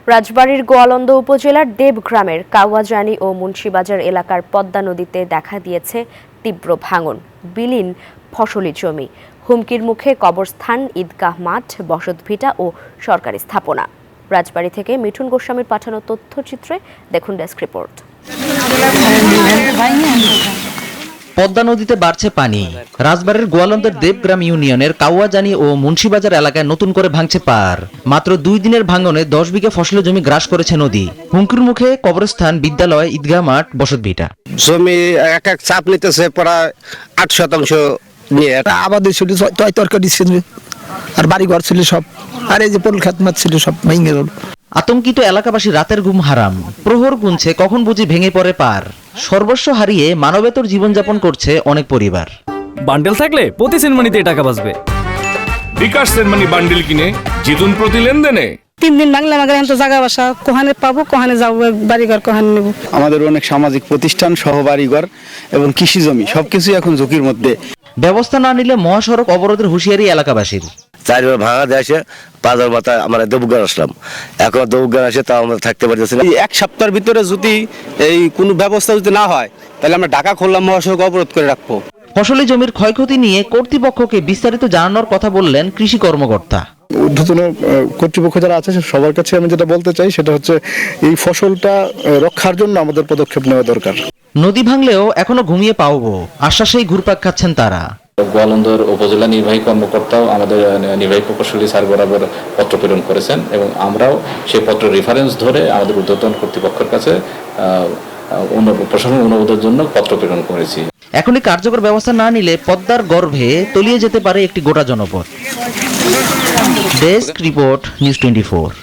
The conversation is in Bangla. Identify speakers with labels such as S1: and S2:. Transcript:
S1: রাজবাড়ীর গোয়ালন্দ উপজেলার দেবগ্রামের কাওয়াজানি ও মুন্সিবাজার এলাকার পদ্মা নদীতে দেখা দিয়েছে তীব্র ভাঙন, বিলীন ফসলি জমি, হুমকির মুখে কবরস্থান, ঈদগাহ মাঠ, বসতভিটা ও সরকারি স্থাপনা। রাজবাড়ী থেকে মিঠুন গোস্বামীর পাঠানো তথ্যচিত্রে দেখুন ডেস্ক রিপোর্ট।
S2: পদ্মা নদীতে বাড়ছে পানি। রাজবাড়ীর গোয়ালন্দের দেবগ্রাম ইউনিয়নের কাওয়াজানি ও মুন্সিবাজার এলাকায় নতুন করে ভাঙছে পার। মাত্র 2 দিনের ভাঙনে 10 বিঘা ফসলের জমি গ্রাস করেছে নদী। হুমকির মুখে কবরস্থান, বিদ্যালয়, ঈদগাহ মাঠ, বসতভিটা।
S3: জমি এক এক চাপ নিতেছে প্রায় 8% নিয়ে।
S4: আবাদি ছিল, তরকারি ছিল, আর বাড়ি ঘর ছিল সব, আর এই যে পটল খাত মাছ ছিল সব ভেঙে গেল।
S2: আতঙ্কিত এলাকাবাসী রাতের ঘুম হারাম। প্রহর গুনছে কখন বুঝি ভেঙে পড়ে পার। সর্বস্ব হারিয়ে মানবেতর জীবনযাপন করছে অনেক পরিবার।
S5: বান্ডেল থাকলে প্রতি সেনমানিতে টাকা বাঁচবে।
S6: বিকাশ সেনমানি বান্ডেল কিনে জিতুন প্রতি লেনদেনে।
S7: 3 দিন বাংলা মাগারে তো জায়গা বাসা কোহানে পাবো, কোহানে যাবো, বাড়িঘর কোহানে নেব।
S3: আমাদের অনেক সামাজিক প্রতিষ্ঠান, সহবাড়িঘর এবং কৃষি জমি সবকিছু এখন ঝুঁকির মধ্যে।
S2: ব্যবস্থা না নিলে মহাসড়ক অবরোধের হুঁশিয়ারি এলাকাবাসীর।
S8: 4 বার ভাঙা দেশে 5 বার মাথায় আমরা দেবগ্রাম আসলাম, এখন দেবগ্রাম আসে তাও আমরা থাকতে পারতেছি না।
S3: এক সপ্তাহের ভিতরে যদি এই কোনো ব্যবস্থা যদি না হয় তাহলে আমরা ঢাকা খুললাম, মহাসড়ক অবরোধ করে রাখবো।
S2: ফসলি জমির ক্ষয়ক্ষতি নিয়ে কর্তৃপক্ষকে বিস্তারিত জানানোর কথা বললেন কৃষি কর্মকর্তা।
S9: ঊর্ধ্বতন কর্তৃপক্ষ যারা আছে সবার কাছে আমি যেটা বলতে চাই সেটা হচ্ছে এই ফসলটা রক্ষার জন্য আমাদের পদক্ষেপ নেওয়া দরকার।
S2: নদী ভাঙলেও এখনো ঘুমিয়ে পাওবো আশ্বাসেই ঘুরপাক খাচ্ছেন তারা।
S10: গোয়ালন্দর উপজেলা নির্বাহী কর্মকর্তাও আমাদের নির্বাহী প্রকৌশলী স্যার বরাবর পত্র প্রেরণ করেছেন এবং আমরাও সেই পত্র রেফারেন্স ধরে আমাদের ঊর্ধ্বতন কর্তৃপক্ষের কাছে প্রশাসন অনুমোদনের জন্য পত্র প্রেরণ করেছি।
S2: এখনই কার্যকর ব্যবস্থা না নিলে পদ্মার গর্ভে তলিয়ে যেতে পারে একটি গোটা জনপদ। Desk report, news 24।